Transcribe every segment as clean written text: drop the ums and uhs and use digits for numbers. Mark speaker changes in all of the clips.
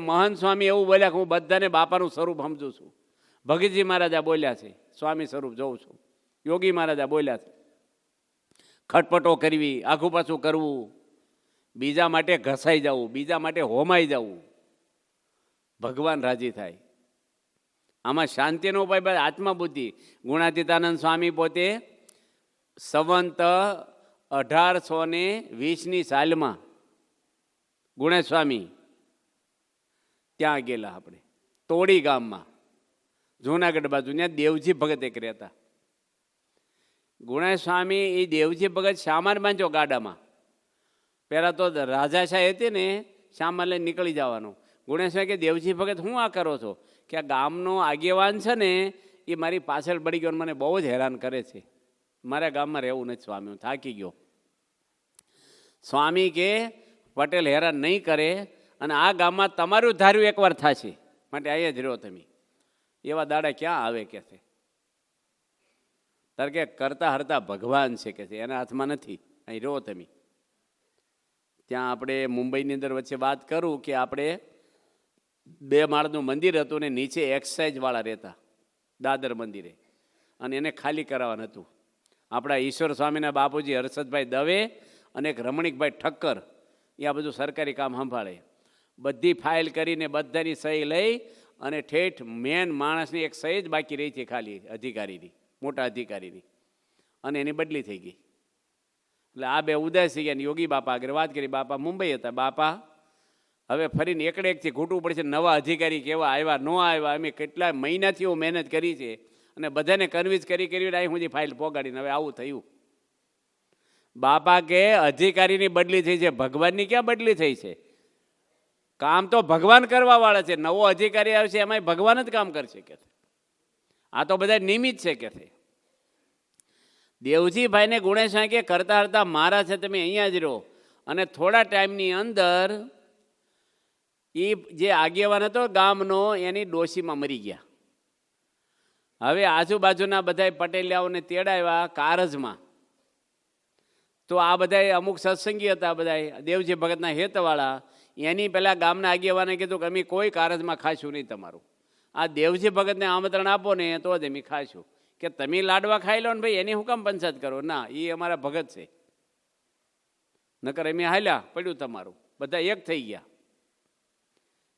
Speaker 1: મહંત સ્વામી એવું બોલ્યા કે હું બધાને બાપાનું સ્વરૂપ સમજું છું. ભગતજી મહારાજા બોલ્યા છે સ્વામી સ્વરૂપ જોઉં છું. યોગી મહારાજા બોલ્યા છે ખટપટો કરવી, આઘું પાછું કરવું, બીજા માટે ઘસાઈ જવું, બીજા માટે હોમાઈ જવું, ભગવાન રાજી થાય. આમાં શાંતિનો ઉપાય આત્મબુદ્ધિ. ગુણાતીતાનંદ સ્વામી પોતે સંવંત 1820ની સાલમાં ગુણેશ સ્વામી ત્યાં ગયેલા આપણે તોડી ગામમાં જૂનાગઢ બાજુ. ત્યાં દેવજી ભગત એક રહેતા. ગુણેશ સ્વામી એ દેવજી ભગત સામાન બાંધ્યો ગાડામાં. પહેલાં તો રાજાશાહી હતી ને, સામાન લઈને નીકળી જવાનું. ગુણેશ સ્વામી કે દેવજી ભગત હું આ કરો છો? કે આ ગામનો આગેવાન છે ને એ મારી પાછળ પડી ગયો, મને બહુ જ હેરાન કરે છે, મારા ગામમાં રહેવું નથી સ્વામી, હું થાકી ગયો. સ્વામી કે પટેલ હેરાન નહીં કરે અને આ ગામમાં તમારું ધાર્યું એકવાર થશે, માટે અહીંયા જ રહ્યો તમે. એવા દાડા ક્યાં આવે કે છે? તારે કે કરતા હરતા ભગવાન છે કે છે, એના હાથમાં નથી, અહીં રહો તમે. ત્યાં આપણે મુંબઈની અંદર વચ્ચે વાત કરું કે આપણે 2 માળનું મંદિર હતું ને નીચે એક્સાઇઝવાળા રહેતા દાદર મંદિરે, અને એને ખાલી કરાવવાનું હતું. આપણા ઈશ્વર સ્વામીના બાપુજી હર્ષદભાઈ દવે અને એક રમણીકભાઈ ઠક્કર એ આ બધું સરકારી કામ સંભાળે. બધી ફાઇલ કરીને બધાની સહી લઈ અને ઠેઠ મેન માણસની એક સહી જ બાકી રહી હતી ખાલી અધિકારીની, મોટા અધિકારીની, અને એની બદલી થઈ ગઈ. એટલે આ 2 ઉદાસ થઈ ગયા. યોગી બાપા આગળ વાત કરી. બાપા મુંબઈ હતા. બાપા હવે ફરીને એકડે એકથી ઘૂંટવું પડશે, નવા અધિકારી કેવા આવ્યા ન આવ્યા, અમે કેટલા મહિનાથી હું મહેનત કરી છે અને બધાને કન્વિન્સ કરી અહીં સુધી ફાઇલ પોગાડીને હવે આવું થયું. બાપા કે અધિકારીની બદલી થઈ છે, ભગવાનની ક્યાં બદલી થઈ છે? કામ તો ભગવાન કરવા વાળા છે. નવો અધિકારી આવશે એમાં ભગવાન જ કામ કરશે કે આ તો બધા નિમિત્ત છે કે છે. દેવજીભાઈને ગુણેશ કે કરતા કરતા મારા છે, તમે અહીંયા જ રહો. અને થોડા ટાઈમની અંદર એ જે આગેવાન હતો ગામનો એની ડોશીમાં મરી ગયા. હવે આજુબાજુના બધા પટેલિયાઓને તેડાવ્યા કારજમાં. તો આ બધા અમુક સત્સંગી હતા, બધા દેવજી ભગતના હેતવાળા. એની પહેલાં ગામના આગેવાને કીધું કે અમે કોઈ કારજમાં ખાશું નહીં તમારું, આ દેવજી ભગતને આમંત્રણ આપો ને તો જ અમે ખાશું. કે તમે લાડવા ખાઈ લો ને ભાઈ, એની હું કામ પંચાયત કરો? ના, એ અમારા ભગત છે, નકર અમે હાલ્યા પડ્યું તમારું. બધા એક થઈ ગયા.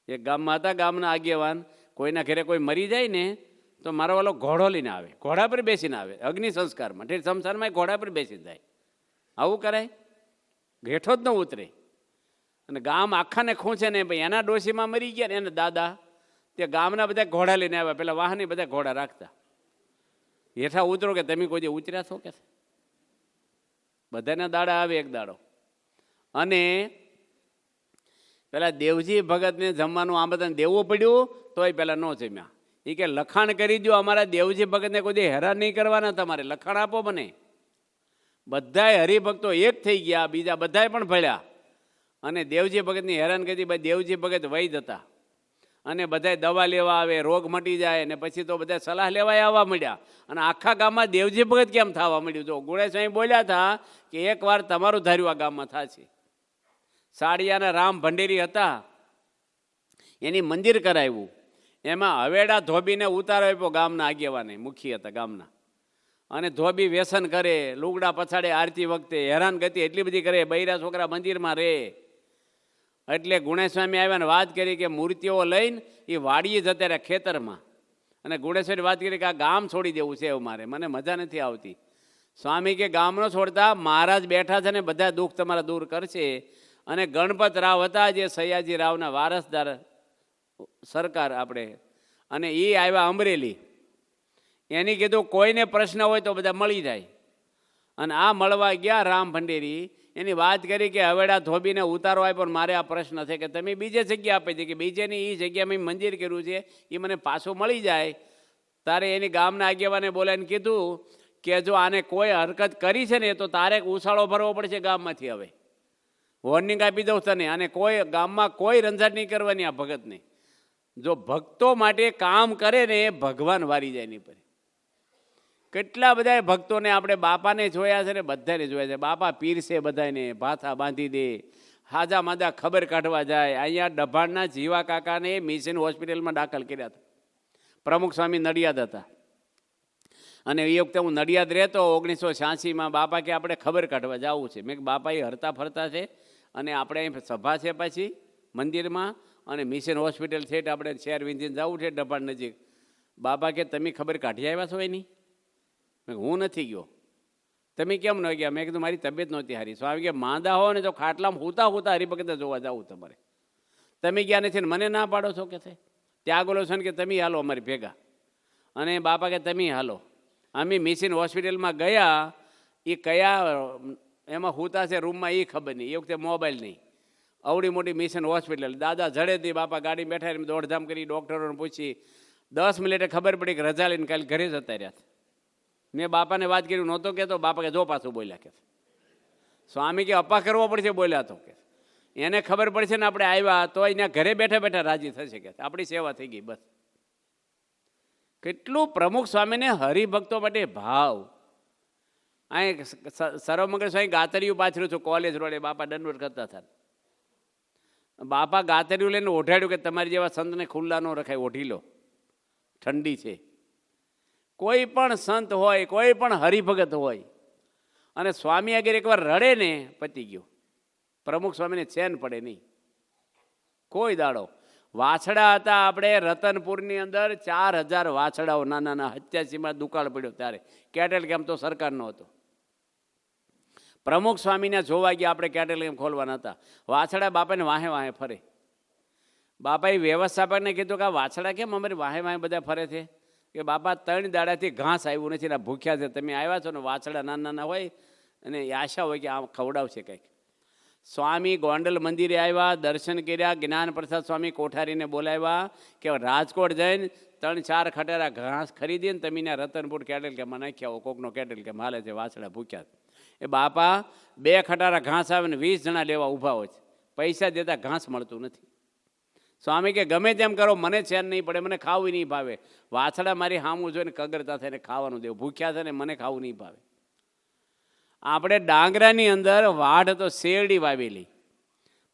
Speaker 1: એક ગામમાં હતા ગામના આગેવાન, કોઈના ઘરે કોઈ મરી જાય ને તો મારો વાલો ઘોડો લઈને આવે, ઘોડા પર બેસીને આવે અગ્નિ સંસ્કારમાં. ઠેર સંસારમાં ઘોડા પર બેસી જાય. આવું કરાય? ઘેઠો જ ન ઉતરે. અને ગામ આખાને ખૂંચે ને ભાઈ એના ડોશીમાં મરી ગયા ને એના દાદા, તે ગામના બધા ઘોડા લઈને આવ્યા. પેલા વાહને બધા ઘોડા રાખતા. હેઠા ઉતરો કે તમે કોઈ ઉતર્યા છો કે? બધાના દાડા આવે એક દાડો. અને પેલા દેવજી ભગતને જમવાનું આમંત્રણ દેવું પડ્યું તોય પેલા ન જમ્યા. એ કે લખાણ કરી દો, અમારા દેવજી ભગતને કોઈ હેરાન નહીં કરવાના, તમારે લખાણ આપો મને. બધાય હરિભક્તો એક થઈ ગયા, બીજા બધાય પણ ભળ્યા. અને દેવજી ભગતની હેરાન કરી. ભાઈ દેવજી ભગત વૈદ હતા અને બધાય દવા લેવા આવે, રોગ મટી જાય, ને પછી તો બધા સલાહ લેવાય આવવા મળ્યા. અને આખા ગામમાં દેવજી ભગત કેમ થવા મળ્યું? જો ગુણેશ સ્વામી બોલ્યા હતા કે એકવાર તમારું ધાર્યું આ ગામમાં થશે. સાડિયાના રામ ભંડેરી હતા, એની મંદિર કરાવ્યું. એમાં હવેડા ધોબીને ઉતારો આપ્યો ગામના આગેવાને, મુખી હતા ગામના. અને ધોબી વ્યસન કરે, લુગડા પછાડે, આરતી વખતે હેરાન ગતિ એટલી બધી કરે, બૈરા છોકરા મંદિરમાં રહે. એટલે ગુણેશ સ્વામી આવ્યા ને વાત કરી કે મૂર્તિઓ લઈને એ વાડીએ જતા રહ્યા ખેતરમાં. અને ગુણેશ સ્વામી વાત કરી કે આ ગામ છોડી દેવું છે એવું મારે, મને મજા નથી આવતી. સ્વામી કે ગામ ન છોડતા, મહારાજ બેઠા છે ને બધા દુઃખ તમારા દૂર કરશે. અને ગણપત રાવ હતા જે સયાજી રાવના વારસદાર સરકાર આપણે, અને એ આવ્યા અમરેલી. એની કીધું કોઈને પ્રશ્ન હોય તો બધા મળી જાય. અને આ મળવા ગયા રામ ભંડેરી. એની વાત કરી કે હવેડા ધોબીને ઉતારો આપ્યો, મારે આ પ્રશ્ન છે કે તમે બીજે જગ્યા આપી હતી, કે બીજેની એ જગ્યા મેં મંદિર કર્યું છે એ મને પાછું મળી જાય. તારે એની ગામના આગેવાને બોલાવીને કીધું કે જો આને કોઈ હરકત કરી છે ને તો તારે ઉછાળો ભરવો પડશે ગામમાંથી. હવે વોર્નિંગ આપી દઉં તને, અને કોઈ ગામમાં કોઈ રંજાટ નહીં કરવાની આ ભગતને. જો ભક્તો માટે કામ કરે ને ભગવાન વારી જાય નહીં પર. કેટલા બધા ભક્તોને આપણે બાપાને જોયા છે ને બધાને જોયા છે. બાપા પીરસે બધાને, ભાથા બાંધી દે, હાજા માદા ખબર કાઢવા જાય. અહીંયા ડભાણના જીવા કાકાને મિશન હોસ્પિટલમાં દાખલ કર્યા હતા. પ્રમુખ સ્વામી નડિયાદ હતા, અને એ વખતે હું નડિયાદ રહેતો 1986માં. બાપા કે આપણે ખબર કાઢવા જવું છે. મેં કે બાપા એ હરતા ફરતા છે, અને આપણે અહીં સભા છે પાછી મંદિરમાં, અને મિશન હોસ્પિટલ છે એટલે આપણે શેર વિંધીને જવું છે ડભાણ નજીક. બાપા કે તમે ખબર કાઢી આવ્યા છો એની? મેં હું નથી ગયો. તમે કેમ ન ગયા? મેં કીધું મારી તબિયત નહોતી સારી. સ્વામી કે માંદા હો ને તો ખાટલામાં હુતા હુતા હરિભગત જોવા જવું તમારે. તમે ગયા નથી ને મને ના પાડો છો કે છે. ત્યાં બોલો છો ને કે તમે હાલો અમારી ભેગા. અને બાપા કે તમે હાલો. અમે મિશન હોસ્પિટલમાં ગયા. એ કયા એમાં હુતા છે રૂમમાં એ ખબર નહીં. એ વખતે મોબાઈલ નહીં. અવડી મોટી મિશન હોસ્પિટલ. દાદા જડેથી બાપા ગાડી બેઠા એમ દોડધામ કરી ડૉક્ટરોને પૂછી 10 મિનિટે ખબર પડી કે રજા લઈને કાલે ઘરે જતા રહ્યા. મેં બાપાને વાત કરી નહોતો કહેતો. બાપા કે જો પાછું બોલ્યા કે સ્વામી કે અપ્પા કરવો પડશે બોલ્યા તો કે એને ખબર પડશે ને આપણે આવ્યા તો અહીંયા ઘરે બેઠા બેઠા રાજી થશે કે આપણી સેવા થઈ ગઈ બસ. કેટલું પ્રમુખ સ્વામીને હરિભક્તો માટે ભાવ. અહીં સર્વમંગળ સ્વામી ગાતરિયું પાછળ છું કોલેજ રોડે. બાપા દંડવત કરતા હતા. બાપા ગાતરિયું લઈને ઓઢાડ્યું કે તમારી જેવા સંતને ખુલ્લા ન રખાય, ઓઢી લો, ઠંડી છે. કોઈ પણ સંત હોય, કોઈ પણ હરિભગત હોય, અને સ્વામી આગળ એકવાર રડે ને પતી ગયો. પ્રમુખ સ્વામીને ચેન પડે નહીં કોઈ દાડો. વાછડા હતા આપણે રતનપુરની અંદર 4000 વાછડાઓ નાના નાના. 87માં દુકાળ પડ્યો ત્યારે કેટલ કેમ્પ તો સરકારનો હતો. પ્રમુખ સ્વામીને જોવા ગયા આપણે કેટલ કેમ્પ ખોલવાના હતા. વાછડા બાપાને વાહે વાહે ફરે. બાપાએ વ્યવસ્થાપકને કીધું કે આ વાછડા કેમ અમારી વાહે વાહે બધા ફરે છે? કે બાપા 3 દાડાથી ઘાસ આવ્યું નથી ને ભૂખ્યા છે. તમે આવ્યા છો ને વાછડા નાના નાના હોય અને આશા હોય કે આ ખવડાવશે કંઈક. સ્વામી ગોંડલ મંદિરે આવ્યા, દર્શન કર્યા. જ્ઞાન પ્રસાદ સ્વામી કોઠારીને બોલાવ્યા કે રાજકોટ જઈને 3-4 ખટારા ઘાસ ખરીદીને તમે ત્યાં રતનપુર કેટલ કેમાં નાખ્યા હો. કોકનો કેટલ કેમ હાલે છે, વાછડા ભૂખ્યા. એ બાપા 2 ખટારા ઘાસ આવે ને 20 જણા લેવા ઊભા હોય છે. પૈસા દેતા ઘાસ મળતું નથી. સ્વામી કે ગમે તેમ કરો મને ચેન નહીં પડે, મને ખાવું નહીં ભાવે. વાછડા મારી સામું જોઈને કગરતા થઈને ખાવાનું દેવું. ભૂખ્યા છે ને મને ખાવું નહીં ભાવે. આપણે ડાંગરાની અંદર વાઢ તો શેરડી વાવેલી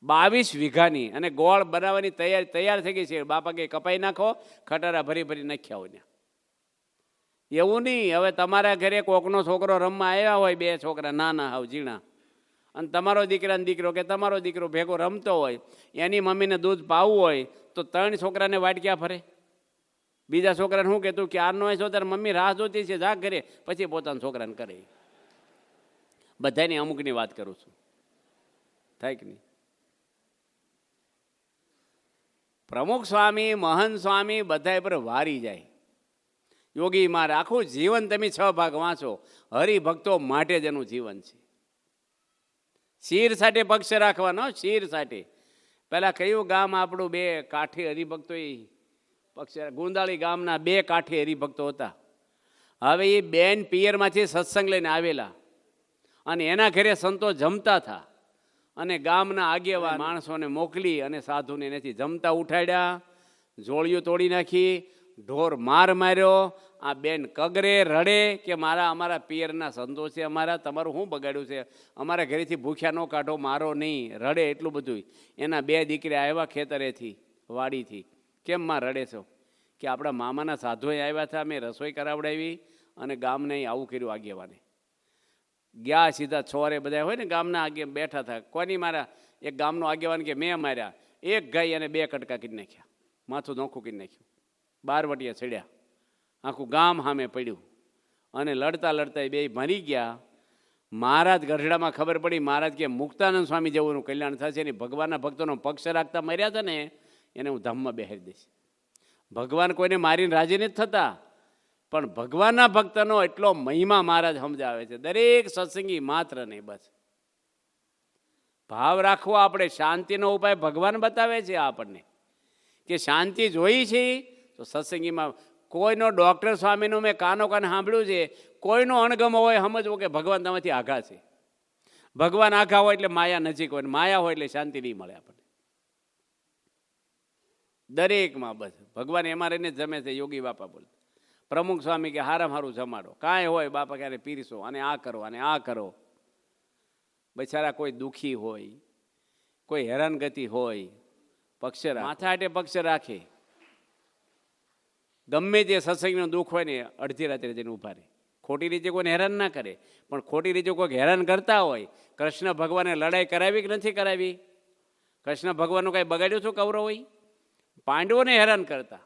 Speaker 1: 22 વીઘાની, અને ગોળ બનાવવાની તૈયાર થઈ ગઈ છે. બાપા કે કપાઈ નાખો, ખટારા ભરી ભરી નાખ્યા હોય. એવું નહીં. હવે તમારા ઘરે કોકનો છોકરો રમવા આવ્યા હોય, 2 છોકરા નાના હાવ ઝીણા, અને તમારો દીકરાનો દીકરો કે તમારો દીકરો ભેગો રમતો હોય, એની મમ્મીને દૂધ પાવું હોય તો 3 છોકરાને વાટ ક્યાં ફરે? બીજા છોકરાને શું કહેતું કે આરનો હોય છો ત્યારે મમ્મી રાહ જોતી છે, જા ઘરે, પછી પોતાના છોકરાને કરે. બધાની અમુકની વાત કરું છું, થાય કે નહીં? પ્રમુખ સ્વામી, મહંત સ્વામી બધા પર વારી જાય. યોગી મારે આખું જીવન તમે 6 ભાગ વાંચો. હરિભક્તો માટે જ એનું જીવન છે. શીર સાથે પક્ષ રાખવાનો, શીર સાથે. પહેલાં કયું ગામ આપણું 2 કાઠી હરિભક્તો પક્ષ, ગુંદાળી ગામના 2 કાઠી હરિભક્તો હતા. હવે એ બેન પિયરમાંથી સત્સંગ લઈને આવેલા, અને એના ઘરે સંતો જમતા હતા, અને ગામના આગેવાન માણસોને મોકલી અને સાધુને એનાથી જમતા ઉઠાડ્યા, જોડિયું તોડી નાખી, ઢોર માર માર્યો. આ બેન કગરે રડે કે અમારા પિયરના સંતો છે, તમારું શું બગાડ્યું છે, અમારા ઘરેથી ભૂખ્યા ન કાઢો, મારો નહીં. રડે એટલું બધું. એના 2 દીકરા આવ્યા ખેતરેથી, વાડીથી. કેમ માં રડે છો? કે આપણા મામાના સાધુએ આવ્યા હતા, મેં રસોઈ કરાવડાવી અને ગામને આવું કર્યું. આગેવાને ગયા સીધા છોરે બધા હોય ને ગામના આગે બેઠા હતા. કોની મારા? એક ગામનો આગેવાન કે મેં માર્યા. એક ગાય અને 2 કટકા કરી નાખ્યા, માથું નોખું કરી નાખ્યું, 12 વટિયા ચડ્યા, આખું ગામ સામે પડ્યું. અને લડતા લડતા 2 મરી ગયા. મહારાજ ગઢડામાં ખબર પડી. મહારાજ કે મુક્તાનંદ સ્વામી જેવું કલ્યાણ થશે ને ભગવાનના ભક્તોનો પક્ષ રાખતા મર્યા હતા ને એને હું ધામમાં બેહાડી દઈશ. ભગવાન કોઈને મારીને રાજી નથી થતા, પણ ભગવાનના ભક્તનો એટલો મહિમા મહારાજ સમજાવે છે. દરેક સત્સંગી માત્ર નહીં, બસ ભાવ રાખવો. આપણે શાંતિનો ઉપાય ભગવાન બતાવે છે આપણને કે શાંતિ જોઈ છે તો સત્સંગીમાં. કોઈનો ડૉક્ટર સ્વામીનું મેં કાનો કાન સાંભળ્યું છે, કોઈનો અણગમો હોય સમજવો કે ભગવાન તમારાથી આઘા છે. ભગવાન આઘા હોય એટલે માયા નજીક હોય, માયા હોય એટલે શાંતિ નહીં મળે આપણને. દરેકમાં બસ ભગવાન એમાં રહીને જમે છે. યોગી બાપા બોલે, પ્રમુખ સ્વામી કે હારામાં હારું જમાડો, કાંઈ હોય બાપા ક્યારે પીરસો, અને આ કરો અને આ કરો. બિચારા કોઈ દુઃખી હોય કોઈ હેરાનગતિ હોય, પક્ષ માથા હાટે પક્ષ રાખે, ગમે તે સત્સંગનું દુઃખ હોય ને અડધી રાત્રે જઈને ઊભા રહે. ખોટી રીતે કોઈને હેરાન ના કરે, પણ ખોટી રીતે કોઈક હેરાન કરતા હોય. કૃષ્ણ ભગવાને લડાઈ કરાવી કે નથી કરાવી? કૃષ્ણ ભગવાનનું કાંઈ બગાડ્યું છું કૌરવ હોય? પાંડવોને હેરાન કરતા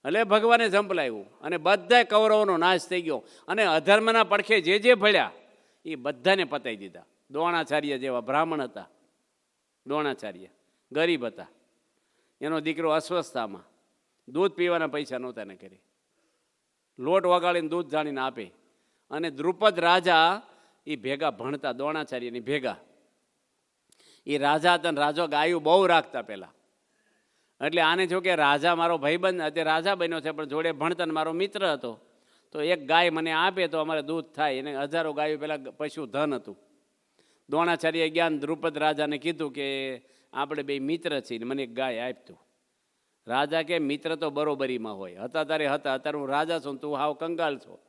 Speaker 1: એટલે ભગવાને ઝંપલાવ્યું અને બધા કૌરવોનો નાશ થઈ ગયો. અને અધર્મના પડખે જે ભળ્યા એ બધાને પતાવી દીધા. દ્રોણાચાર્ય જેવા બ્રાહ્મણ હતા, દ્રોણાચાર્ય ગરીબ હતા, એનો દીકરો અસ્વસ્થતામાં, દૂધ પીવાના પૈસા નહોતા ને કરે, લોટ વગાડીને દૂધ જાણીને આપે. અને દ્રુપદ રાજા એ ભેગા ભણતા, દ્રોણાચાર્યની ભેગા. એ રાજા હતા ને રાજો ગાયું બહુ રાખતા પહેલાં. એટલે આને જો કે રાજા મારો ભાઈબંધ, અત્યારે રાજા બન્યો છે પણ જોડે ભણતા ને મારો મિત્ર હતો, તો એક ગાય મને આપે તો અમારે દૂધ થાય. એને હજારો ગાયો પહેલાં પશુ ધન હતું. દ્રોણાચાર્ય જ્ઞાન દ્રુપદ રાજાને કીધું કે આપણે બે મિત્ર છીએ, મને એક ગાય આપતું. રાજા કે મિત્ર તો બરોબરીમાં હોય, હતા તારે હતા, અત્યારે હું રાજા છું, તું હાવ કંગાલ છો.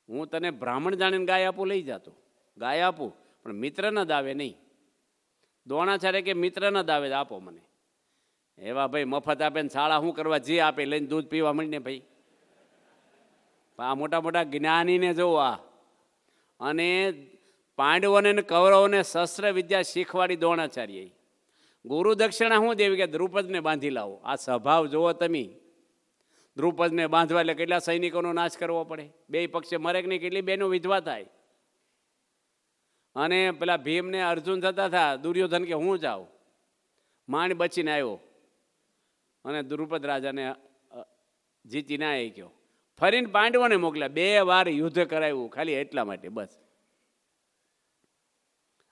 Speaker 1: હું તને બ્રાહ્મણ જાણીને ગાય આપું, લઈ જાતો ગાય આપું, પણ મિત્રના દાવે નહીં. દ્રોણાચાર્ય કે મિત્રના દાવે આપો મને. એવા ભાઈ મફત આપે ને શાળા શું કરવા, જે આપે લઈને દૂધ પીવા માંડીને ભાઈ. આ મોટા મોટા જ્ઞાનીને જોવા અને પાંડવોને ને કૌરવોને શસ્ત્ર વિદ્યા શીખવાડી દ્રોણાચાર્ય. ગુરુ દક્ષિણા શું દેવી કે દ્રુપદને બાંધી લાવો. આ સ્વભાવ જુઓ તમે, દ્રુપદને બાંધવા એટલે કેટલા સૈનિકોનો નાશ કરવો પડે, બે પક્ષે મરે કે નહીં, કેટલી બેનો વિધવા થાય. અને પેલા ભીમને અર્જુન થતા હતા, દુર્યોધન કે હું જાઉં, માંડ બચીને આવ્યો અને દ્રુપદ રાજાને જીતી ના આવી ગયો. ફરીને પાંડવોને મોકલ્યા, 2 વાર યુદ્ધ કરાવ્યું ખાલી એટલા માટે બસ.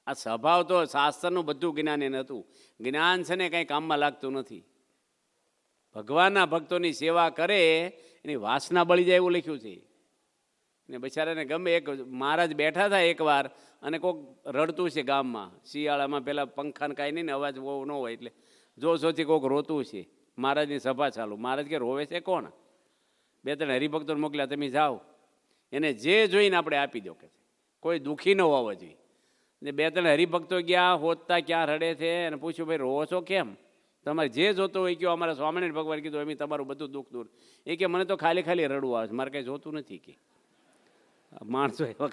Speaker 1: આ સ્વભાવ તો શાસ્ત્રનું બધું જ્ઞાન એને હતું. જ્ઞાન છે ને કંઈ કામમાં લાગતું નથી. ભગવાનના ભક્તોની સેવા કરે એની વાસના બળી જાય એવું લખ્યું છે. ને બિચારાને ગમે. એક મહારાજ બેઠા હતા એકવાર અને કોઈક રડતું છે ગામમાં, શિયાળામાં પેલા પંખાને કાંઈ નહીં ને અવાજ બહુ ન હોય એટલે જોશોથી કોઈક રોતું છે. મહારાજની સભા ચાલુ. મહારાજ કે રોવે છે કોણ? 2-3 હરિભક્તોને મોકલ્યા, તમે જાઓ એને જે જોઈને આપણે આપી દો કે કોઈ દુઃખી ન હોવો જોઈએ. ને 2-3 હરિભક્તો ગયા, હોતતા ક્યાં રડે છે અને પૂછ્યું, ભાઈ રોવો છો કેમ? તમારે જે જોતું હોય કયો. અમારા સ્વામિનારાયણ ભગવાન કીધું એમ તમારું બધું દુઃખ દૂર. એ કે મને તો ખાલી ખાલી રડવું આવે છે, મારે કંઈ જોતું નથી કે. માણસો એવા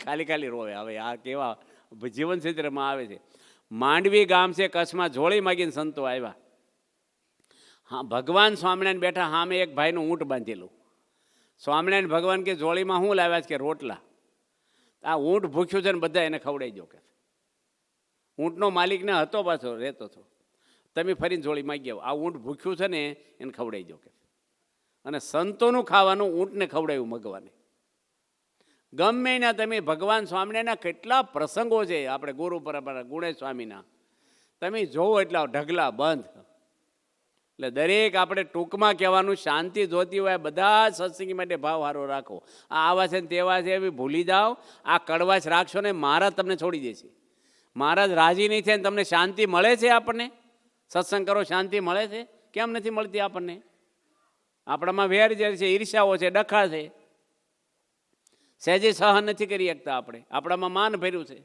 Speaker 1: ખાલી ખાલી રોવે. હવે આ કેવા જીવન ચિત્રમાં આવે છે. માંડવી ગામ છે કચ્છમાં, જોળી માગીને સંતો આવ્યા. હા, ભગવાન સ્વામિનારાયણ બેઠા, સામે એક ભાઈનું ઊંટ બાંધેલું. સ્વામિનારાયણ ભગવાન કે જોળીમાં શું લાવ્યા છે કે રોટલા. આ ઊંટ ભૂખ્યું છે ને બધા એને ખવડાવી દો કે. ઊંટનો માલિક ને હતો પાછો, રહેતો હતો. તમે ફરીને જોળી માગી આવો, આ ઊંટ ભૂખ્યું છે ને એને ખવડાવી દો કે. અને સંતોનું ખાવાનું ઊંટને ખવડાવ્યું ભગવાને. ગમે એના તમે ભગવાન સ્વામિનારાયણના કેટલા પ્રસંગો છે આપણે ગુરુ પરંપરા ગુણેશ સ્વામીના, તમે જોવો એટલા ઢગલા બંધ. એટલે દરેક આપણે ટૂંકમાં કહેવાનું, શાંતિ જોતી હોય બધા સત્સંગી માટે ભાવ સારો રાખો. આ આવા છે ને તેવા છે એવી ભૂલી જાઓ. આ કડવાશ રાખશો ને મહારાજ તમને છોડી દેશે. મહારાજ રાજી નહીં થાય ને તમને શાંતિ મળે છે? આપણને સત્સંગ કરો શાંતિ મળે છે? કેમ નથી મળતી આપણને? આપણામાં વેર ઝેર છે, ઈર્ષાઓ છે, ડખા છે, સહેજે સહન નથી કરી શકતા આપણે. આપણામાં માન ભર્યું છે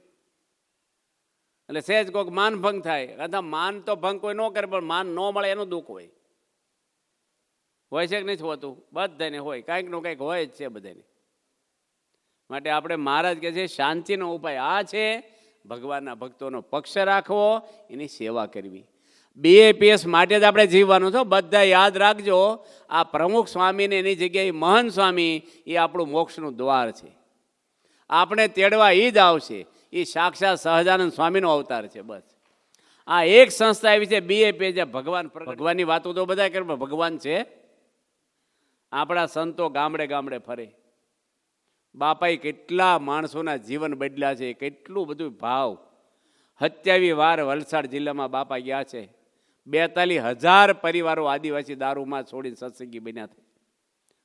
Speaker 1: એટલે સહેજ કોઈક માન ભંગ થાય. અથવા માન તો ભંગ કોઈ ન કરે પણ માન ન મળે એનું દુઃખ હોય છે કે નથી હોતું? બધાને હોય, કાંઈક નું કંઈક હોય જ છે બધાને. માટે આપણે મહારાજ કહે છે શાંતિનો ઉપાય આ છે, ભગવાનના ભક્તોનો પક્ષ રાખવો, એની સેવા કરવી. BAPS માટે જ આપણે જીવવાનું છો. બધા યાદ રાખજો, આ પ્રમુખ સ્વામીને એની જગ્યાએ મહંત સ્વામી એ આપણું મોક્ષનું દ્વાર છે. આપણે તેડવા એ જ આવશે. એ સાક્ષાત સહજાનંદ સ્વામીનો અવતાર છે. બસ આ એક સંસ્થા એવી છે BAPS, ભગવાન ભગવાનની વાતો તો બધા કરે પણ ભગવાન છે. આપણા સંતો ગામડે ગામડે ફરે. બાપાએ કેટલા માણસોના જીવન બદલ્યા છે, કેટલું બધું ભાવ. 27 વાર વલસાડ જિલ્લામાં બાપા ગયા છે. 42,000 પરિવારો આદિવાસી દારૂમાં છોડીને સત્સંગી બન્યા છે.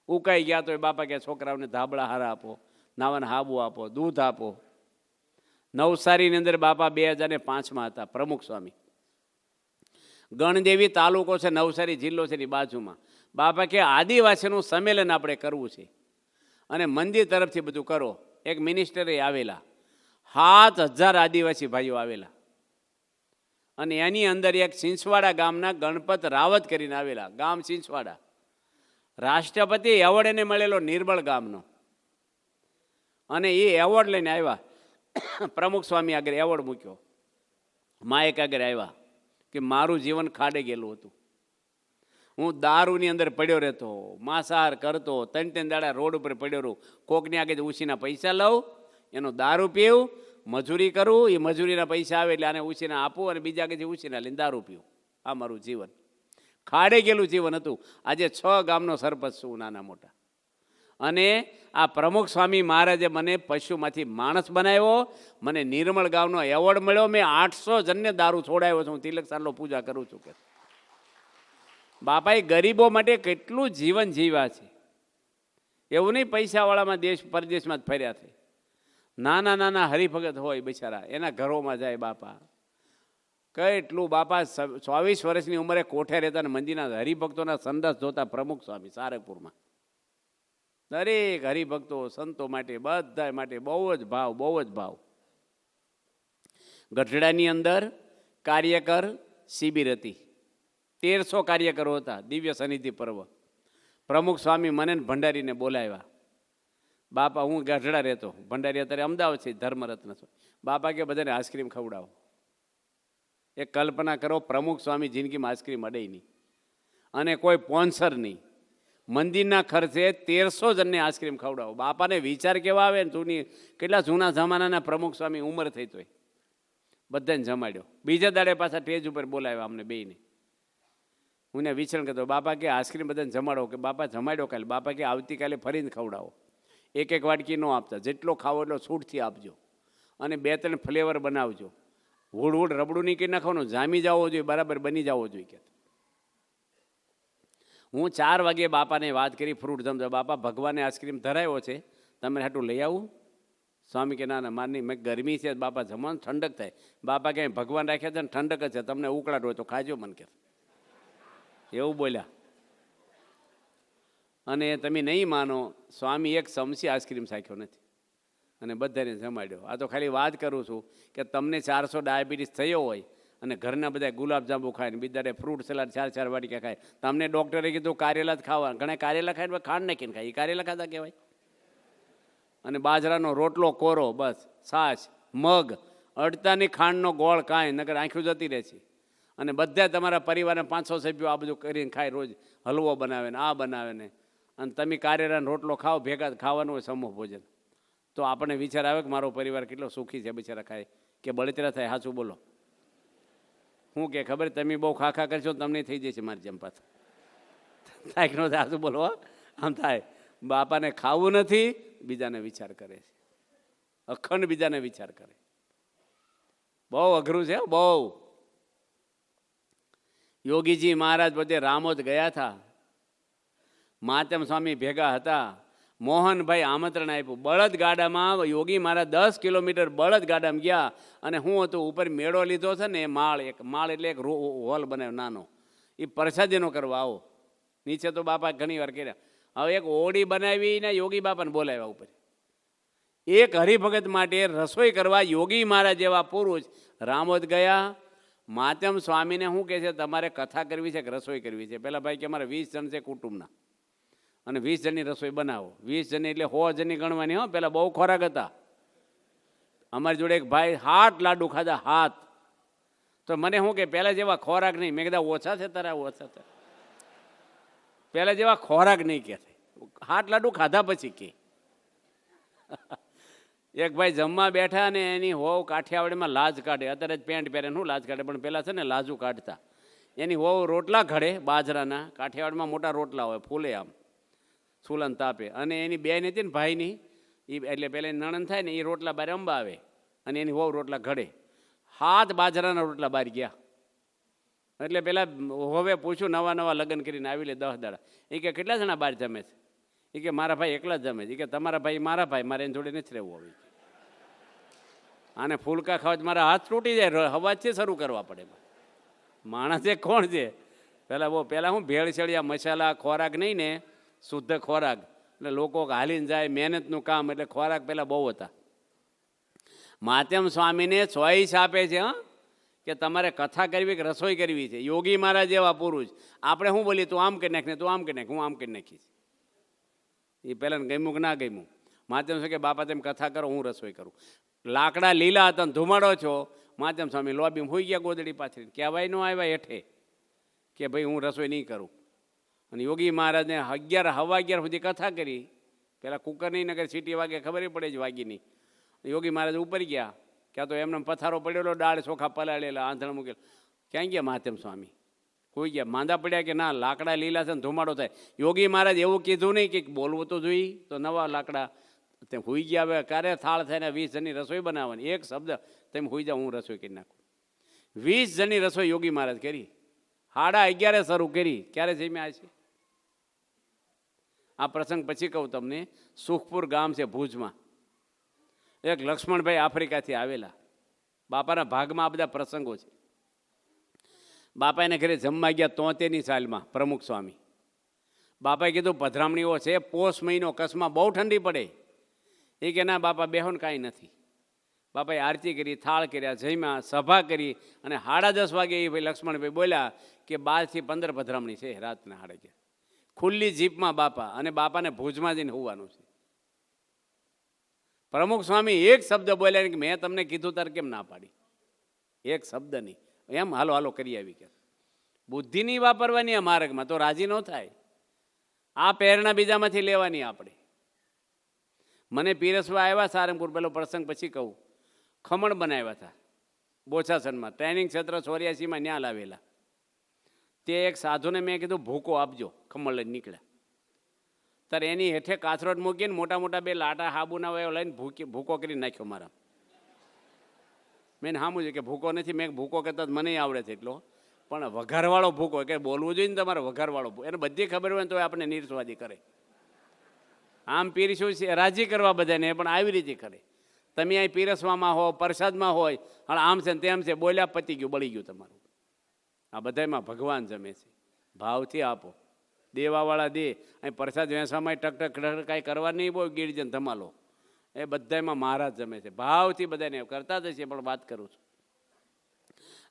Speaker 1: ઉકાઈ ગયા તો એ બાપા કે છોકરાઓને ધાબળા હારા આપો, નાવાને હાબુ આપો, દૂધ આપો. નવસારીની અંદર બાપા 2005માં હતા પ્રમુખ સ્વામી. ગણદેવી તાલુકો છે, નવસારી જિલ્લો છે એની બાજુમાં. બાપા કે આદિવાસીનું સંમેલન આપણે કરવું છે અને મંદિર તરફથી બધું કરો. એક મિનિસ્ટરે આવેલા, 7,000 આદિવાસી ભાઈઓ આવેલા. અને એની અંદર એક સિંસવાડા ગામના ગણપત રાવત કરીને આવેલા, ગામ સિંસવાડા. રાષ્ટ્રપતિ એવોર્ડ એને મળેલો નિર્મળ ગામનો. અને એ એવોર્ડ લઈને આવ્યા. પ્રમુખ સ્વામી આગળ એવોર્ડ મૂક્યો, માયક આગળ આવ્યા કે મારું જીવન ખાડે ગયેલું હતું. હું દારૂની અંદર પડ્યો રહેતો, માંસાહાર કરતો, 3 દાડા રોડ ઉપર પડ્યો રહું. કોકની આગળ ઉછીના પૈસા લઉં, એનો દારૂ પીવું, મજૂરી કરું, એ મજૂરીના પૈસા આવે એટલે આને ઉછીના આપું અને બીજા આગળથી ઉછીના લઈને દારૂ પીવું. આ મારું જીવન ખાડે ગયેલું જીવન હતું. આજે 6 ગામનો સરપંચ છું, નાના મોટા. અને આ પ્રમુખ સ્વામી મહારાજે મને પશુમાંથી માણસ બનાવ્યો, મને નિર્મળ ગામનો એવોર્ડ મળ્યો. મેં 800 જણને દારૂ છોડાવ્યો છું. હું તિલક સારલો પૂજા કરું છું કે બાપાએ ગરીબો માટે કેટલું જીવન જીવ્યા છે. એવું નહીં પૈસાવાળામાં દેશ પરદેશમાં જ ફર્યા છે. નાના નાના હરિભગત હોય બિચારા, એના ઘરોમાં જાય બાપા. કેટલું બાપા 24 વર્ષની ઉંમરે કોઠે રહેતા ને મંદિરના હરિભક્તોના સંદાસ જોતા પ્રમુખ સ્વામી સારંગપુરમાં. દરેક હરિભક્તો સંતો માટે બધા માટે બહુ જ ભાવ, બહુ જ ભાવ. ગઢડાની અંદર કાર્યકર શિબિર હતી. 1300 કાર્યકરો હતા. દિવ્ય સનિધિ પર્વ. પ્રમુખ સ્વામી મને ભંડારીને બોલાવ્યા. બાપા હું ગઢડા રહેતો, ભંડારી અત્યારે અમદાવાદ છે, ધર્મરત્ન. બાપા કે બધાને આઈસ્ક્રીમ ખવડાવો. એ કલ્પના કરો, પ્રમુખ સ્વામી જિંદગીમાં આઈસ્ક્રીમ અડે નહીં અને કોઈ સ્પોન્સર નહીં. મંદિરના ખર્ચે 1300 જણને આઈસ્ક્રીમ ખવડાવો. બાપાને વિચાર કેવા આવે ને, જૂની કેટલા જૂના જમાનાના પ્રમુખ સ્વામી, ઉંમર થઈ તોય બધાને જમાડ્યો. બીજા દાડે પાછા સ્ટેજ ઉપર બોલાવ્યા અમને બેયને. હું ને વિચાર કરતો, બાપા કે આઈસ્ક્રીમ બધાને જમાડો. કે બાપા જમાડ્યો કાલે. બાપા કે આવતીકાલે ફરીને ખવડાવો. એક વાટકી ન આપતા, જેટલો ખાવો એટલો છૂટથી આપજો અને 2-3 ફ્લેવર બનાવજો. હુડ રબડું નહીં કરી નાખવાનું, જામી જવો જોઈએ, બરાબર બની જવો જોઈએ કે. હું 4 વાગે બાપાને વાત કરી, ફ્રૂટ જમજો. બાપા ભગવાને આઈસ્ક્રીમ ધરાવ્યો છે, તમે હાટું લઈ આવું? સ્વામી કે ના ના મારની, મેં ગરમી છે બાપા, જમવાનું ઠંડક થાય. બાપા કે ભગવાન રાખ્યા છે ને ઠંડક જ છે, તમને ઉકળાટ હોય તો ખાજો મને કે, એવું બોલ્યા. અને તમે નહીં માનો, સ્વામી એક ચમચી આઈસ્ક્રીમ સાખ્યો નથી અને બધાને જમાડ્યો. આ તો ખાલી વાત કરું છું કે તમને 400 ડાયાબિટીસ થયો હોય અને ઘરના બધા ગુલાબજાંબુ ખાય ને બીજા ફ્રૂટ સલાડ 4-4 વાટકા ખાય. તમને ડૉક્ટરે કીધું કારેલા જ ખાવા. ઘણા કારેલા ખાઈને ખાંડ નાખીને ખાય, એ કારેલા ખાતા કહેવાય? અને બાજરાનો રોટલો કોરો, બસ છાશ, મગ, અડતાની ખાંડનો ગોળ કાંઈ, નકર આંખું જતી રહે છે. અને બધા તમારા પરિવારના 500 સભ્યો આ બધું કરીને ખાય, રોજ હલવો બનાવે ને આ બનાવે ને, અને તમે કારેલાનો રોટલો ખાઓ, ભેગા ખાવાનું હોય સમૂહ ભોજન. તો આપણને વિચાર આવે કે મારો પરિવાર કેટલો સુખી છે, બિચારા ખાય કે બળતરા થાય. સાચું બોલો. શું કે ખબર, તમે બહુ ખાખા કરશો તમને થઈ જશે મારી જેમ પાછું થાય કે ન થાય? સાચું બોલો. આમ થાય. બાપાને ખાવું નથી, બીજાને વિચાર કરે છે, અખંડ બીજાને વિચાર કરે. બહુ અઘરું છે, બહુ. યોગીજી મહારાજ બધે રામોદ ગયા હતા. માતમ સ્વામી ભેગા હતા. મોહનભાઈ આમંત્રણ આપ્યું. બળદગાડામાં યોગી મહારાજ 10 કિલોમીટર બળદગાડામાં ગયા. અને હું હતું ઉપર મેળો લીધો છે ને, માળ, એક માળ એટલે એક હોલ બનાવ્યો નાનો, એ પ્રસાદીનો કરવા આવો. નીચે તો બાપા ઘણી વાર કર્યા. હવે એક ઓડી બનાવીને યોગી બાપાને બોલાવ્યા ઉપર. એક હરિભગત માટે રસોઈ કરવા યોગી મહારાજ જેવા પુરુષ રામોદ ગયા. માતમ સ્વામીને શું કહે છે, તમારે કથા કરવી છે કે રસોઈ કરવી છે? પેલા ભાઈ કે અમારે 20 જણ છે કુટુંબના અને 20 જણની રસોઈ બનાવો. 20 જણની એટલે 100 જણની ગણવાની. હો, પેલા બહુ ખોરાક હતા. અમારી જોડે એક ભાઈ 7 લાડુ ખાધા, 7. તો મને શું કે પહેલાં જેવા ખોરાક નહીં. મેં કીધા ઓછા છે તારા, ઓછા છે. પહેલાં જેવા ખોરાક નહીં કે 7 લાડુ ખાધા પછી કે. એક ભાઈ જમવા બેઠા ને એની હોવ કાઠિયાવાડીમાં લાજ કાઢે. અત્યારે જ પેન્ટ પહેરે શું લાજ કાઢે, પણ પહેલાં છે ને લાજુ કાઢતા. એની હોવ રોટલા ઘડે બાજરાના. કાઠિયાવાડમાં મોટા રોટલા હોય, ફૂલે આમ સુલન તાપે. અને એની બેન હતી ને ભાઈની, એ એટલે પહેલાં નણંદ થાય ને, એ રોટલા બાર અંબાવે અને એની હોવ રોટલા ઘડે. 7 બાજરાના રોટલા બહાર ગયા. એટલે પેલા હવે પૂછ્યું, નવા લગ્ન કરીને આવી લે 10 દાડા. એ કે કેટલા જણા બહાર જમે છે? એ કે મારા ભાઈ એકલા જ જમે છે. એ કે તમારા ભાઈ મારા ભાઈ, મારે એની જોડે નથી રહેવું. હવે આને ફૂલકા ખાવા મારા હાથ તૂટી જાય, હવાજથી શરૂ કરવા પડે. માણસ એ કોણ છે? પહેલાં હું ભેળસેળિયા મસાલા ખોરાક નહીં ને, શુદ્ધ ખોરાક. એટલે લોકો હાલીને જાય, મહેનતનું કામ, એટલે ખોરાક પહેલાં બહુ હતા. માતમ સ્વામીને ચોઈસ આપે છે, હા, કે તમારે કથા કરવી કે રસોઈ કરવી છે. યોગી મહારાજ જેવા પુરુષ. આપણે શું બોલીએ, તું આમ કરી નાખ ને, તું આમ કરી નાખ, હું આમ કરી નાખીશ. એ પહેલાં ગમ્યું કે ના ગમ્યું. માધ્યમ સ્વામી કે બાપા તેમ કથા કરો, હું રસોઈ કરું. લાકડા લીલા હતા, ધુમાડો છો. માધ્યમ સ્વામી લોબીમાં હોઈ ગયા ગોદડી પાછળ. કહેવાય ન આવ્યા હેઠે કે ભાઈ હું રસોઈ નહીં કરું. અને યોગી મહારાજને 11 સુધી કથા કરી. પહેલાં કુકર નહીં નગર સીટી વાગે ખબર પડે જ વાગી નહીં. યોગી મહારાજ ઉપર ગયા. ક્યાં તો એમને પથારો પડેલો, દાળ ચોખા પલાળેલા, આંધણ મૂકેલા. ક્યાં ગયા માધ્યમ સ્વામી? કોઈ ગયા માંદા પડ્યા કે ના, લાકડા લીલા છે ને ધુમાડો થાય. યોગી મહારાજ એવું કીધું નહીં કે બોલવું તો જોઈએ, તો નવા લાકડા તેમ હોઈ ગયા. હવે ક્યારે થાળ થાય ને 20 જણની રસોઈ બનાવવાની, એક શબ્દ તેમ હોઈ જાઓ, હું રસોઈ કરી નાખું. 20 જણની રસોઈ યોગી મહારાજ કરી. 11:30 શરૂ કરી. ક્યારે જમ્યા છે? આ પ્રસંગ પછી કહું તમને. સુખપુર ગામ છે ભુજમાં. એક લક્ષ્મણભાઈ આફ્રિકાથી આવેલા. બાપાના ભાગમાં આ બધા પ્રસંગો છે. બાપા એને ઘરે જમવા ગયા 73ની સાલમાં પ્રમુખ સ્વામી. બાપાએ કીધું પધરામણીઓ છે, પોષ મહિનો, કચ્છમાં બહુ ઠંડી પડે. એ કે ના બાપા બેહોન કાંઈ નથી. બાપાએ આરતી કરી, થાળ કર્યા, જમ્યા, સભા કરી અને 10:30 વાગે એ ભાઈ લક્ષ્મણભાઈ બોલ્યા કે 12 થી 15 પધરામણી છે રાતના 11:30. ખુલ્લી જીપમાં બાપા, અને બાપાને ભુજમાં જઈને હોવાનું છે. પ્રમુખ સ્વામી એક શબ્દ બોલ્યા કે મેં તમને કીધું તાર કેમ ના પાડી? એક શબ્દ નહીં. એમ હાલો હાલો કરી આવી કે બુદ્ધિ નહીં વાપરવાની આ માર્ગમાં, તો રાજી ન થાય. આ પ્રેરણા બીજામાંથી લેવાની આપણે. મને પીરસવા આવ્યા સારંગપુર, પેલો પ્રસંગ પછી કહું. ખમણ બનાવ્યા હતા બોચાસનમાં, ટ્રેનિંગ ક્ષેત્ર 84માં ન્યા લાવેલા. તે એક સાધુને મેં કીધું ભૂકો આપજો, ખમણ લઈને નીકળ્યા. ત્યારે એની હેઠે કાથરોટ મૂકીને મોટા મોટા 2 લાટા હાબુના વયો લઈને ભૂકો કરી નાખ્યો મારા. મેં સામું છે કે ભૂકો નથી. મેં ભૂકો કહેતા મને આવડે છે એટલો, પણ વઘારવાળો ભૂકો કે બોલવું જોઈએ ને તમારે, વઘારવાળો ભૂકો. એને બધી ખબર હોય ને તો આપણે નિર્સ્વાદી કરે. આમ પીરસ્યું છે રાજી કરવા બધાને, પણ આવી રીતે કરે. તમે અહીં પીરસવામાં હો, પ્રસાદમાં હોય, હા આમ છે ને તેમ છે, બોલ્યા પતી ગયું, બળી ગયું તમારું. આ બધામાં ભગવાન જમે છે. ભાવથી આપો. દેવાવાળા દે. અહીં પ્રસાદ વેસવામાં ટક ટક ટક કાંઈ કરવા નહીં, બહુ ગીરજન ધમાલો. એ બધામાં મહારાજ જમે છે. ભાવથી બધાને કરતા જ છે, પણ વાત કરું છું.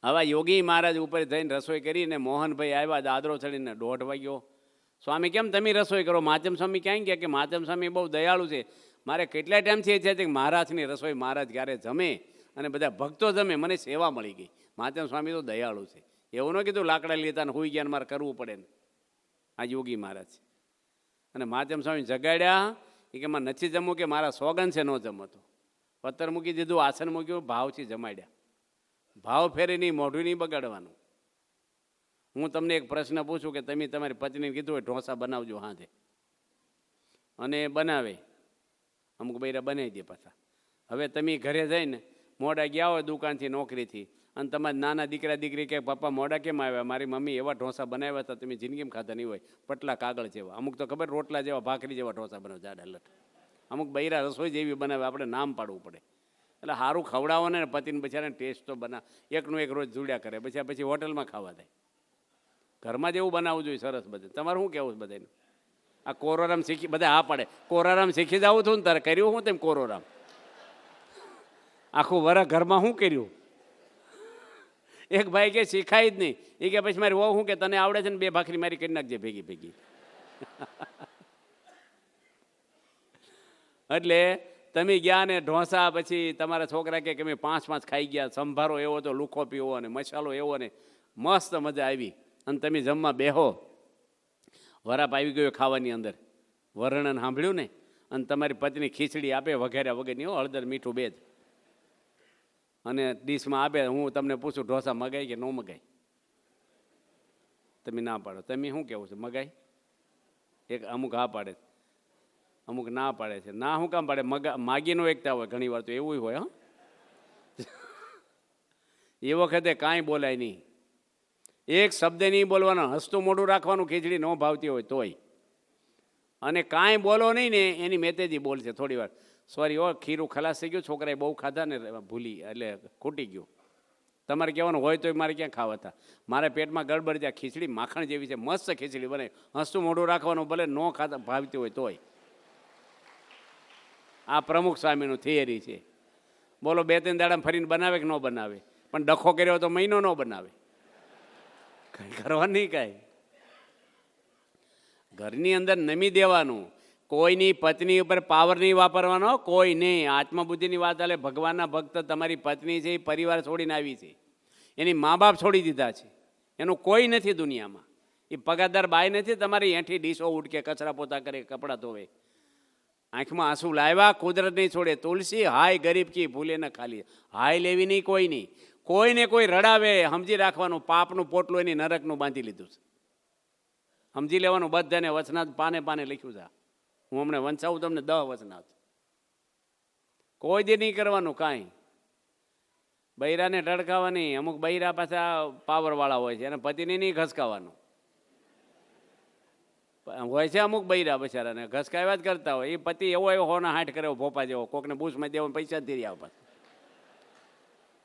Speaker 1: હવે યોગી મહારાજ ઉપર જઈને રસોઈ કરીને મોહનભાઈ આવ્યા, દાદરો ચડીને 1:30 વાગ્યો. સ્વામી કેમ તમે રસોઈ કરો? માધ્યમ સ્વામી ક્યાં ગયા? કે માધ્યમ સ્વામી બહુ દયાળુ છે. મારે કેટલા ટાઈમથી એ છે કે મહારાજની રસોઈ મહારાજ ક્યારે જમે અને બધા ભક્તો જમે, મને સેવા મળી ગઈ. માધ્યમ સ્વામી તો દયાળુ છે. એવું ન કીધું લાકડા લેતા ને હોઈ ગયા મારે કરવું પડે ને. આ યોગી મહારાજ છે. અને માધ્યમ સ્વામી જગાડ્યા. એ કે મારે નથી જમવું, કે મારા સોગન છે ન જમતો. પથ્થર મૂકી દીધું, આસન મૂક્યું, ભાવથી જમાડ્યા. ભાવ ફેરી નહીં, મોઢું નહીં બગાડવાનું. હું તમને એક પ્રશ્ન પૂછું કે તમે તમારી પત્નીને કીધું હોય ઢોસા બનાવજો હાથે, અને બનાવે, અમુક બૈરા બનાવી દે પાછા. હવે તમે ઘરે જઈને મોડા ગયા હોય દુકાનથી, નોકરીથી, અને તમારા નાના દીકરા દીકરી કે પપ્પા મોડા કેમ આવ્યા? મારી મમ્મી એવા ઢોસા બનાવ્યા હતા તમે જિંદગીમાં ખાતા નહીં હોય, પટલા કાગળ જેવા. અમુક તો ખબર રોટલા જેવા, ભાખરી જેવા ઢોસા બનાવે, જાડા લટ. અમુક બૈરા રસોઈ જેવી બનાવે, આપણે નામ પાડવું પડે. એટલે સારું ખવડાવો ને પતિને બચારાને ટેસ્ટ તો એકનું એક રોજ જોડ્યા કરે, પછી હોટલમાં ખાવા થાય. ઘરમાં જેવું બનાવવું જોઈએ સરસ. બધે તમારે શું કહેવું છે બધાને? આ કોરોરામ શીખી બધા હા પાડે. કોરોરામ શીખી જવું હતું ને તારે કર્યું શું તેમ કોરોરામ? આખું વરસ ઘરમાં શું કર્યું? એક ભાઈ કે શીખાય જ નહીં. એ કે પછી મારી વહુ શું કે તને આવડે છે ને 2 ભાખરી મારી કરી નાખજે ભેગી ભેગી. એટલે તમે ગયા ને ઢોસા, પછી તમારા છોકરા કે મેં 5 ખાઈ ગયા, સંભારો એવો તો લુખો પીવો અને મસાલો એવો ને મસ્ત મજા આવી. અને તમે જમવા બેહો, વરાપ આવી ગયો ખાવાની અંદર, વર્ણન સાંભળ્યું ને, અને તમારી પત્ની ખીચડી આપે વઘાર્યા વગરની, હળદર મીઠું 2 જ, અને ડીશમાં આપે. હું તમને પૂછું ઢોસા મગાય કે ન મગાય? તમે ના પાડો. તમે શું કહેવું છે? મગાય? એક અમુક હા પાડે, અમુક ના પાડે છે. ના શું કામ પાડે? માગી ન એકતા હોય ઘણી વાર તો એવું હોય. હા, એ વખતે કાંઈ બોલાય નહીં, એક શબ્દ નહીં બોલવાનો, હસતું મોઢું રાખવાનું, ખીચડી ન ભાવતી હોય તોય. અને કાંઈ બોલો નહીં ને એની મેતેજી બોલશે થોડી વાર. સોરી ખીરું ખલાસ થઈ ગયું, છોકરાએ બહુ ખાધા ને ભૂલી, એટલે ખૂટી ગયું. તમારે કહેવાનું હોય તો મારે ક્યાં ખાવા હતા, મારે પેટમાં ગડબડ છે. ખીચડી માખણ જેવી છે, મસ્ત ખીચડી બને, હસતું મોઢું રાખવાનું, ભલે ન ખાતા ભાવતી હોય તોય. આ પ્રમુખ સ્વામીનું થિયરી છે. બોલો 2-3 દાડા ફરીને બનાવે કે ન બનાવે? પણ ડખો કર્યો તો મહિનો ન બનાવે, કંઈ કરવા નહીં કાંઈ. ઘરની અંદર નમી દેવાનું. કોઈની પત્ની ઉપર પાવર નહીં વાપરવાનો, કોઈ નહીં. આત્મબુદ્ધિની વાત ચાલે. ભગવાનના ભક્ત તમારી પત્ની છે, એ પરિવાર છોડીને આવી છે, એની મા બાપ છોડી દીધા છે, એનું કોઈ નથી દુનિયામાં. એ પગારદાર બાઈ નથી તમારી એઠી ડીશો ઉડકે, કચરા પોતા કરે, કપડાં ધોવે. આંખમાં આંસુ લાવ્યા, કુદરત નહીં છોડે. તુલસી હાય ગરીબ કી ભૂલે ન ખાલી. હાય લેવી નહીં કોઈ નહીં. કોઈને કોઈ રડાવે સમજી રાખવાનું. પાપનું પોટલું એની નરકનું બાંધી લીધું છે. સમજી લેવાનું. બધાને વચનાથ પાને પાને લખ્યું છે. હું હમણાં વંચાવું તમને 10 વચનાથ. કોઈ દે નહીં કરવાનું કાંઈ. બૈરાને ટડકાવાની. અમુક બૈરા પાછા પાવરવાળા હોય છે, એને પતિને નહીં ઘસકાવાનું હોય છે. અમુક બૈરા બચારાને ઘસકાવ્યા જ કરતા હોય. એ પતિ એવો એવો હોના હાટ કરે, ભોપા જેવો, કોકને બૂસમાં દેવો, પૈસા ધીરી આવે પાછા.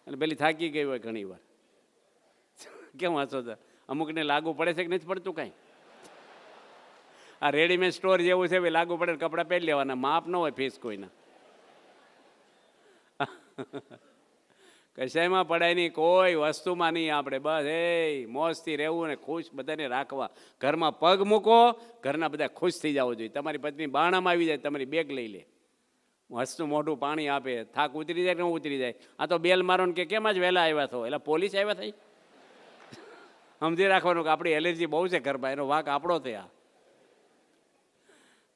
Speaker 1: એટલે પેલી થાકી ગઈ હોય ઘણી વાર. કેમ હસો તો? અમુકને લાગુ પડે છે કે નથી પડતું કાંઈ? આ રેડીમેડ સ્ટોર જેવું છે, લાગુ પડે કપડાં પહેરી લેવાના, માપ ન હોય ફીસ કોઈના. કશાયમાં પડાય નહીં, કોઈ વસ્તુમાં નહીં. આપણે બસ એ મોજથી રહેવું ને ખુશ બધાને રાખવા. ઘરમાં પગ મૂકો, ઘરના બધા ખુશ થઈ જવું જોઈએ. તમારી પત્ની બાણામાં આવી જાય, તમારી બેગ લઈ લે, હસતું મોઢું પાણી આપે, થાક ઉતરી જાય કે ન ઉતરી જાય. આ તો બેલ મારો ને કે કેમ જ વહેલા આવ્યા છો, એટલે પોલીસ આવ્યા થઈ. સમજી રાખવાનું કે આપણી એલર્જી બહુ છે ઘરમાં, એનો વાંક આપણો થયા.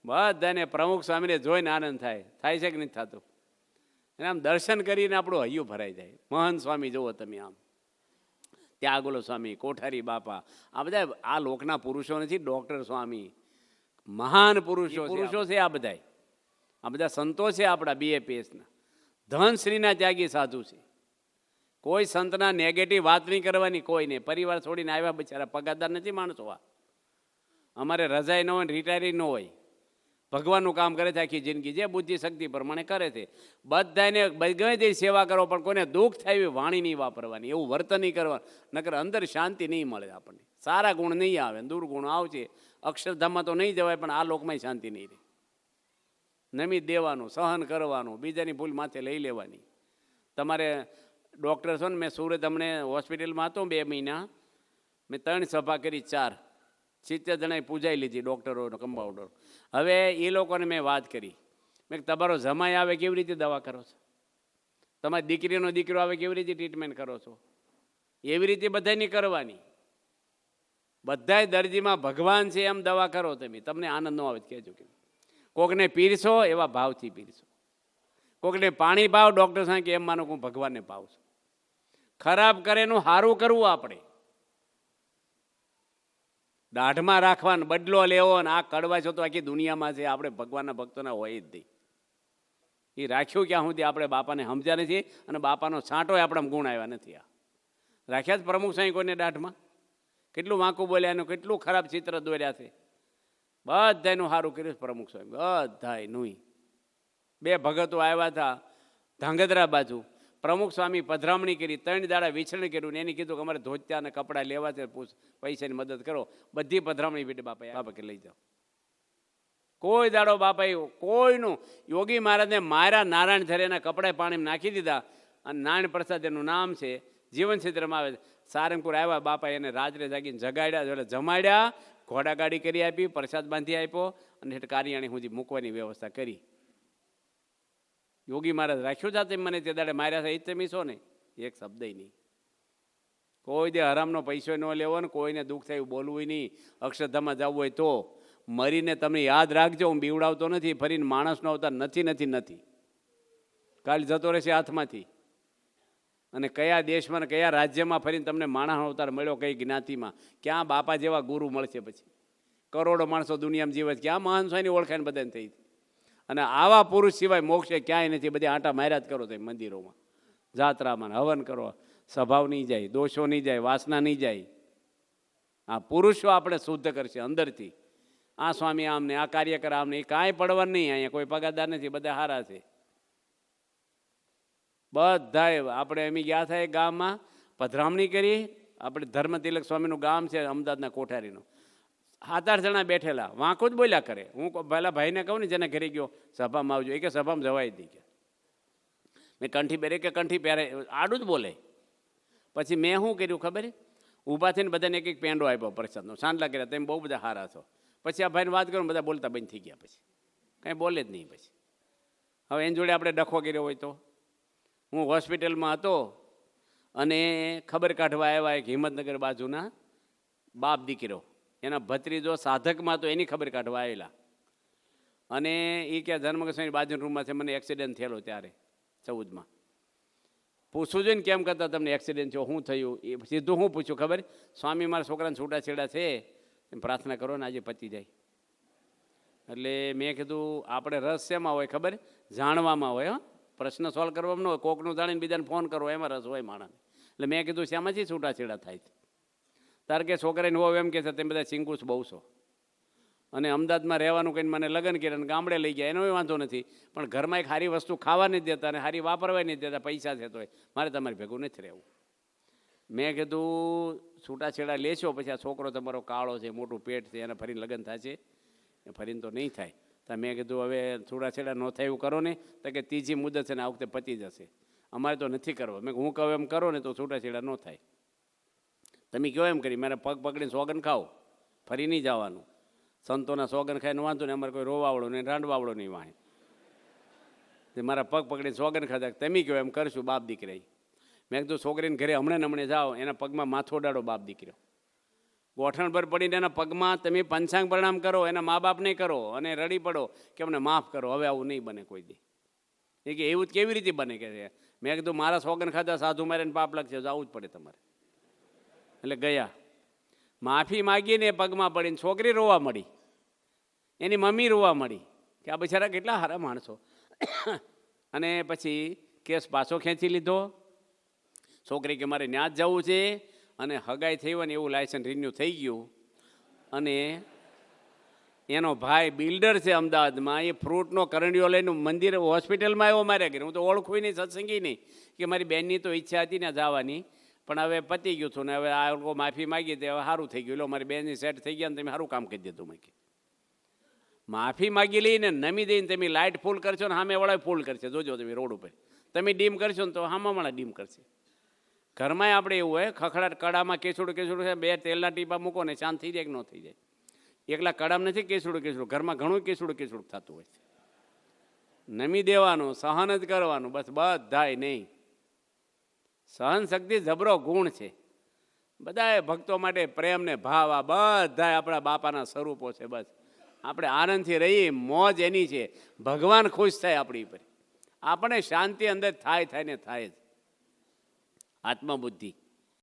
Speaker 1: બધાને પ્રમુખ સ્વામીને જોઈને આનંદ થાય. થાય છે કે નથી થતું? એને આમ દર્શન કરીને આપણું હૈયું ભરાઈ જાય. મહંત સ્વામી જુઓ તમે, આમ ત્યાગોલો સ્વામી, કોઠારી બાપા, આ બધા આ લોકના પુરુષો નથી. ડૉક્ટર સ્વામી મહાન પુરુષો છે આ બધા. આ બધા સંતો છે આપણા BAPSના. ધનશ્રીના ત્યાગી સાધુ છે. કોઈ સંતના નેગેટિવ વાત નહીં કરવાની કોઈને. પરિવાર છોડીને આવ્યા બિચારા, પગારદાર નથી માણસો. આ અમારે રજાઈ ન હોય, રિટાયરી ન હોય, ભગવાનનું કામ કરે છે આખી જિંદગી, જે બુદ્ધિ શક્તિ પ્રમાણે કરે છે. બધાને ગમે તે સેવા કરો, પણ કોઈને દુઃખ થાય એવી વાણી નહીં વાપરવાની, એવું વર્તન નહીં કરવાનું. નકર અંદર શાંતિ નહીં મળે આપણને. સારા ગુણ નહીં આવે, દુર્ગુણ આવશે. અક્ષરધામમાં તો નહીં જવાય, પણ આ લોકમાં શાંતિ નહીં રહે. નમી દેવાનું, સહન કરવાનું, બીજાની ભૂલ માથે લઈ લેવાની. તમારે ડૉક્ટર છો ને, મેં સુરત હમણે હોસ્પિટલમાં હતો 2 મહિના, મેં 3 સભા કરી, 4 70 જણાએ પૂજાઈ લીધી, ડૉક્ટરો, કમ્પાઉન્ડરો. હવે એ લોકોને મેં વાત કરી, મેં તમારો જમાઈ આવે કેવી રીતે દવા કરો છો, તમારી દીકરીનો દીકરો આવે કેવી રીતે ટ્રીટમેન્ટ કરો છો, એવી રીતે બધાની કરવાની. બધાય દર્દીમાં ભગવાન છે એમ દવા કરો તમે. તમને આનંદ ન આવે કહેજો. કે કોકને પીરશો એવા ભાવથી પીરશો. કોકને પાણી પાવ, ડૉક્ટર સાહેબ કે એમ માનો હું ભગવાનને પાવું છું. ખરાબ કરે એનું સારું કરવું. આપણે દાઢમાં રાખવાનો, બદલો લેવો ને આ કડવા છો તો આખી દુનિયામાં છે. આપણે ભગવાનના ભક્તોના હોય જ નહીં. એ રાખ્યું ક્યાં સુધી આપણે બાપાને સમજ્યા નથી, અને બાપાનો છાંટો આપણા ગુણ આવ્યા નથી. આ રાખ્યા જ પ્રમુખ સાંઈ કોઈને દાઢમાં? કેટલું વાંકું બોલ્યા, એનું કેટલું ખરાબ ચિત્ર દોર્યા છે. બધાનું સારું કર્યું પ્રમુખ સ્વામી, બધાયનું. 2 ભગતો આવ્યા હતા ધાંગધ્રા બાજુ, પ્રમુખ સ્વામી પધરામણી કરી, 3 દાડા વિચરણ કર્યું ને એને કીધું કે અમારે ધોતિયા અને કપડાં લેવા છે, પૈસાની મદદ કરો. બધી પધરામણી પીઠે બાપા કે લઈ જાઓ. કોઈ દાડો બાપાએ કોઈનું, યોગી મહારાજને માર્યા, નારાયણ ધરેના કપડાં પાણીમાં નાખી દીધા. અને નારાયણ પ્રસાદ એનું નામ છે, જીવન ક્ષેત્રમાં આવે. સારંગપુર આવ્યા, બાપા એને રાજરે જાગીને જગાડ્યા, એટલે જમાડ્યા, ઘોડાગાડી કરી આપી, પ્રસાદ બાંધી આપ્યો, અને હેઠ કારિયાણી સુધી મૂકવાની વ્યવસ્થા કરી. યોગી મહારાજ રાખ્યું જાતે મને તે દાડે માર્યા છે, એ જ તમે છો ને? એક શબ્દ નહીં. કોઈ દે હરામનો પૈસો ન લેવો ને કોઈને દુઃખ થાય એવું બોલવું નહીં. અક્ષરધામમાં જવું હોય તો મરીને તમને યાદ રાખજો, હું બીવડાવતો નથી. ફરીને માણસનો અવતાર નથી. કાલ જતો રહેશે હાથમાંથી. અને કયા દેશમાં ને કયા રાજ્યમાં ફરીને તમને માણસનો અવતાર મળ્યો, કઈ જ્ઞાતિમાં, ક્યાં બાપા જેવા ગુરુ મળશે? પછી કરોડો માણસો દુનિયામાં જીવે છે, ક્યાં મહાન સ્વામીની ઓળખાણ બધાને થઈ. અને આવા પુરુષ સિવાય મોક્ષે ક્યાંય નથી. બધી આંટા માર્યા જ કરો તમે મંદિરોમાં, જાત્રામાં હવન કરો. સ્વભાવ નહીં જાય, દોષો નહીં જાય, વાસના નહીં જાય. આ પુરુષો આપણે શુદ્ધ કરશે અંદરથી. આ સ્વામી આમને, આ કાર્યકર આમને, એ કાંઈ પડવાનું નહીં. અહીંયા કોઈ પગારદાર નથી, બધા હારા છે. બધાએ આપણે એમ ગયા હતા ગામમાં, પધરામણી કરી. આપણે ધર્મતિલક સ્વામીનું ગામ છે અમદાવાદના કોઠારીનું. 7-8 જણા બેઠેલા, વાંકો જ બોલ્યા કરે. હું પહેલાં ભાઈને કહું ને, જેને ઘરે ગયો સભામાં આવજો, એ કે સભામાં જવાય હતી કે મેં કંઠી પહેરે, કે કંઠી પહેરે, આડું જ બોલે. પછી મેં શું કર્યું ખબર? ઊભા થઈને બધાને એક એક પેંડો આપ્યો પ્રસાદનો, સાંડલા કર્યા, તમે બહુ બધા સારા છો. પછી આ ભાઈને વાત કરું, બધા બોલતા બંધ થઈ ગયા. પછી કાંઈ બોલે જ નહીં. પછી હવે એની જોડે આપણે ડખો કર્યો હોય તો? હું હોસ્પિટલમાં હતો અને ખબર કાઢવા આવ્યા એક હિંમતનગર બાજુના બાપ દીકરો, એના ભત્રીજો સાધકમાં તો એની ખબર કાઢવા આવેલા. અને એ ક્યાં જન્મકૃષ્ણની બાજુના રૂમમાં છે. મને એક્સિડન્ટ થયેલો ત્યારે 14માં. પૂછવું જોઈએ ને કેમ કરતા તમને એક્સિડન્ટ થયો, શું થયું? એ સીધું હું પૂછ્યું ખબર? સ્વામી મારા છોકરાને છૂટાછેડા છે, પ્રાર્થના કરો ને આજે પતી જાય. એટલે મેં કીધું આપણે રસ શેમાં હોય ખબર? જાણવામાં હોય. પ્રશ્ન સોલ્વ કરવામાં ન હોય. કોકનું જાણીને બીજાને ફોન કરો એમાં રસ હોય માણસને. એટલે મેં કીધું શેમાંથી છૂટાછેડા થાય છે? તારે કે છોકરાને હોવ એમ કે છે તમે બધા ચીંકુસ બહુ છો અને અમદાવાદમાં રહેવાનું કહીને મને લગ્ન કર્યા અને ગામડે લઈ ગયા, એનો વાંધો નથી, પણ ઘરમાં એક સારી વસ્તુ ખાવા નથી દેતા અને સારી વાપરવા નથી દેતા, પૈસા છે તોય મારે તમારી ભેગું નથી રહેવું. મેં કીધું છૂટાછેડા લેશો પછી આ છોકરો તમારો કાળો છે, મોટું પેટ છે, એને ફરીને લગ્ન થશે? ફરીને તો નહીં થાય. તો મેં કીધું હવે છૂટાછેડા ન થાય એવું કરો ને. તો કે ત્રીજી મુદત છે ને આ વખતે પતી જશે, અમારે તો નથી કરવા. મેં હું કહું એમ કરો ને તો છૂટાછેડા ન થાય. તમે કહો એમ કરી, મારે પગ પકડીને સોગન ખાઓ, ફરી નહીં જવાનું. સંતોના સોગન ખાઈને વાંધો ને, અમારે કોઈ રોવાવડો નહીં, રાંડવાવડો નહીં વાંહે. મારા પગ પકડીને સોગન ખાધા. તમે કહો એમ કરશું બાપ દીકરા. મેં કીધું છોકરીને ઘરે હમણાં જાઓ, એના પગમાં માથો ડાળો બાપ દીકરો, ગોઠણ પર પડીને એના પગમાં તમે પંચાંગ પ્રણામ કરો, એના મા બાપ નહીં કરો અને રડી પડો કે અમને માફ કરો, હવે આવું નહીં બને કોઈ દી. એ કે એવું કેવી રીતે બને કે છે? મેં કીધું મારા સોગન ખાધા સાધુ મારે પાપ લાગશે, જવું જ પડે તમારે. એટલે ગયા, માફી માગીને પગમાં પડીને છોકરી રોવા મળી, એની મમ્મી રોવા મળી કે આ બિચારા કેટલા સારા માણસો. અને પછી કેસ પાછો ખેંચી લીધો. છોકરી કે મારે ત્યાં જ જવું છે અને હગાઈ થઈ હોય ને એવું લાયસન્સ રિન્યુ થઈ ગયું. અને એનો ભાઈ બિલ્ડર છે અમદાવાદમાં, એ ફ્રૂટનો કરંડિયો લઈને મંદિર હોસ્પિટલમાં આવ્યો માર્યા ઘરે. હું તો ઓળખું નહીં, સત્સંગી નહીં, કે મારી બહેનની તો ઈચ્છા હતી ને જવાની, પણ હવે પતી ગયું હતું ને હવે આ લોકો માફી માગી હતી, હવે સારું થઈ ગયું. મારી બહેનની સેટ થઈ ગયા ને તમે સારું કામ કરી દીધું. મેં કે માફી માગી લઈને નમી દઈને તમે લાઇટ ફૂલ કરશો ને સામેવાળા ફૂલ કરશે, જોજો તમે રોડ ઉપર. તમે ડીમ કરશો ને તો સામેવાળા ડીમ કરશે. ઘરમાં આપણે એવું હોય, ખખડાટ કડામાં કેસુડું છે, 2 તેલના ટીપા મૂકો ને શાંત થઈ જાય કે ન થઈ જાય. એકલા કડામાં નથી કેસુડું, ઘરમાં ઘણું કેસુડું થતું હોય છે. નમી દેવાનું, સહન જ કરવાનું, બસ બધાય નહીં. સહન શક્તિ જબરો ગુણ છે. બધાએ ભક્તો માટે પ્રેમ ને ભાવ, આ બધા આપણા બાપાના સ્વરૂપો છે. બસ આપણે આનંદથી રહીએ, મોજ એની છે. ભગવાન ખુશ થાય આપણી પર, આપણે શાંતિ અંદર થાય ને થાય જ. આત્મબુદ્ધિ